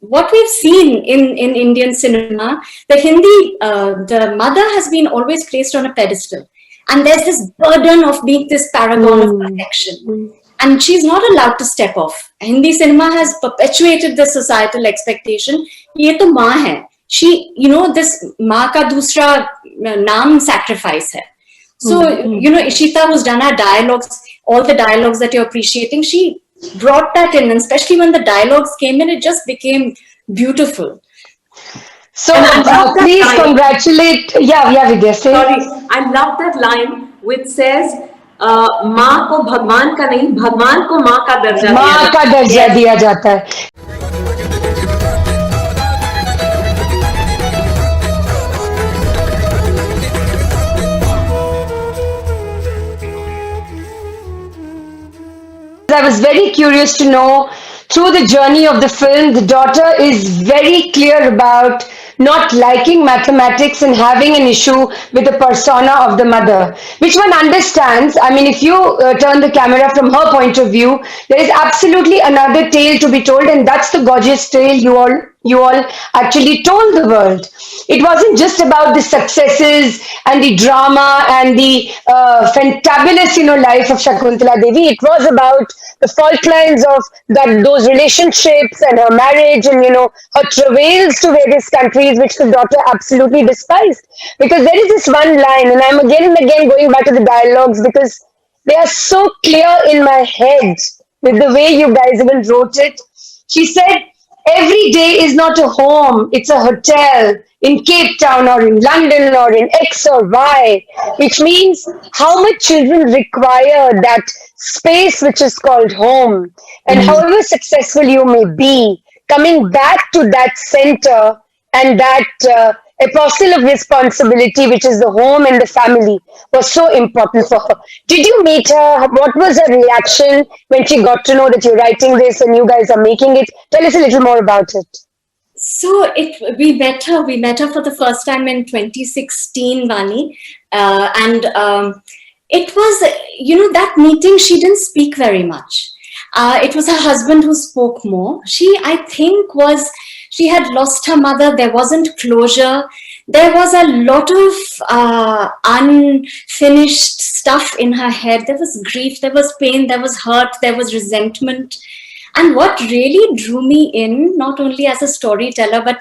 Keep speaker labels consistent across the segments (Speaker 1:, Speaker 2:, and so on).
Speaker 1: what we've seen in Indian cinema, the mother has been always placed on a pedestal. And there's this burden of being this paragon of protection. And she's not allowed to step off. Hindi cinema has perpetuated the societal expectation. Ye to maa hai. She, this maa ka dusra naam sacrifice hai. So, Ishita, who's done our dialogues, all the dialogues that you're appreciating, she brought that in, and especially when the dialogues came in, it just became beautiful.
Speaker 2: So please congratulate. Yeah, Vidya.
Speaker 3: Sorry, I love that line which says, "माँ को भगवान का नहीं, भगवान को माँ का दर्जा
Speaker 2: दिया जाता है." I was very curious to know, through the journey of the film, the daughter is very clear about not liking mathematics and having an issue with the persona of the mother, which one understands. I mean, if you turn the camera from her point of view, there is absolutely another tale to be told, and that's the gorgeous tale you all actually told the world. It wasn't just about the successes and the drama and the fantabulous, life of Shakuntala Devi. It was about the fault lines of those relationships and her marriage and, her travails to various countries, which the daughter absolutely despised. Because there is this one line, and I'm again and again going back to the dialogues because they are so clear in my head with the way you guys even wrote it. She said, "Every day is not a home, it's a hotel in Cape Town or in London or in X or Y," which means how much children require that space which is called home. And however successful you may be, coming back to that center and that apostle of responsibility, which is the home and the family, was so important for her. Did you meet her? What was her reaction when she got to know that you're writing this and you guys are making it? Tell us a little more about it.
Speaker 1: So we met her for the first time in 2016, Vani. It was, that meeting, she didn't speak very much. It was her husband who spoke more. I think she had lost her mother. There wasn't closure. There was a lot of unfinished stuff in her head. There was grief, there was pain, there was hurt, there was resentment. And what really drew me in, not only as a storyteller, but,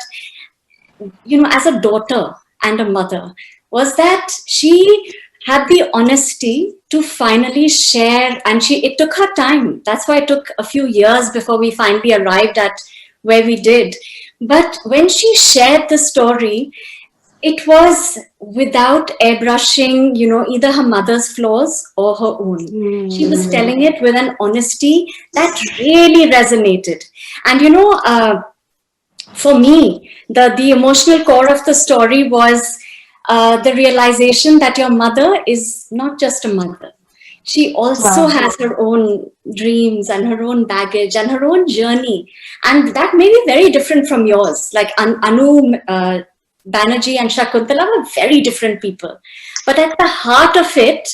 Speaker 1: as a daughter and a mother, was that she had the honesty to finally share, and it took her time. That's why it took a few years before we finally arrived at where we did. But when she shared the story, it was without airbrushing, either her mother's flaws or her own. She was telling it with an honesty that really resonated. And, for me, the emotional core of the story was the realization that your mother is not just a mother. She also has her own dreams and her own baggage and her own journey. And that may be very different from yours. Like Anu Banerjee and Shakuntala were very different people. But at the heart of it,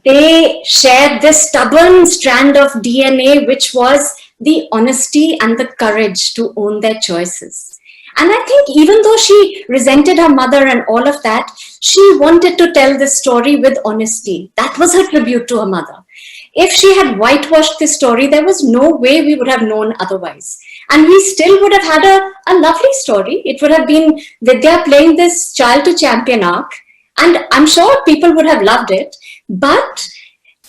Speaker 1: they shared this stubborn strand of DNA, which was the honesty and the courage to own their choices. And I think even though she resented her mother and all of that, she wanted to tell this story with honesty. That was her tribute to her mother. If she had whitewashed this story, there was no way we would have known otherwise. And we still would have had a lovely story. It would have been Vidya playing this child to champion arc. And I'm sure people would have loved it. But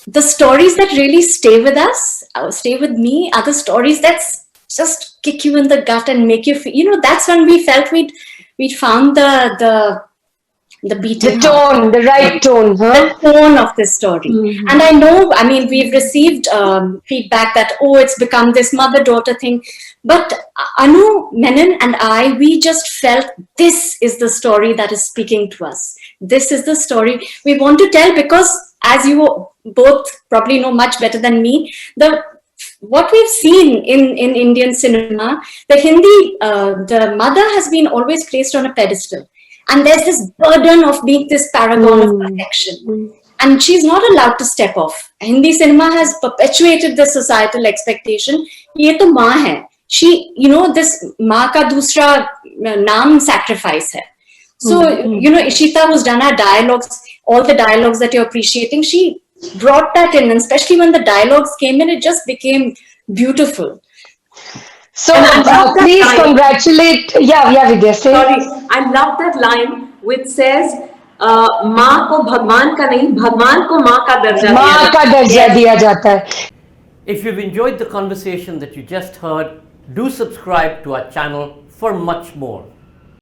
Speaker 1: the stories that really stay with us, stay with me, are the stories that just kick you in the gut and make you feel, that's when we felt we'd found the beat,
Speaker 2: the tone, the right tone,
Speaker 1: the tone of this story. And I know, we've received feedback that, it's become this mother-daughter thing. But Anu, Menon and I, we just felt this is the story that is speaking to us. This is the story we want to tell, because as you both probably know much better than me, what we've seen in Indian cinema, the mother has been always placed on a pedestal. And there's this burden of being this paragon of protection. And she's not allowed to step off. Hindi cinema has perpetuated the societal expectation. Ye to maa hai. she, this माँ का दूसरा नाम sacrifice है. So, Ishita, who's done our dialogues, all the dialogues that you're appreciating, she brought that in, and especially when the dialogues came in, it just became beautiful.
Speaker 2: So please congratulate. Yeah, Vidya, say.
Speaker 3: Sorry, I love that line which says, माँ को भगवान का नहीं, भगवान को माँ का दर्जा
Speaker 2: दिया जाता है.
Speaker 4: If you've enjoyed the conversation that you just heard, do subscribe to our channel for much more.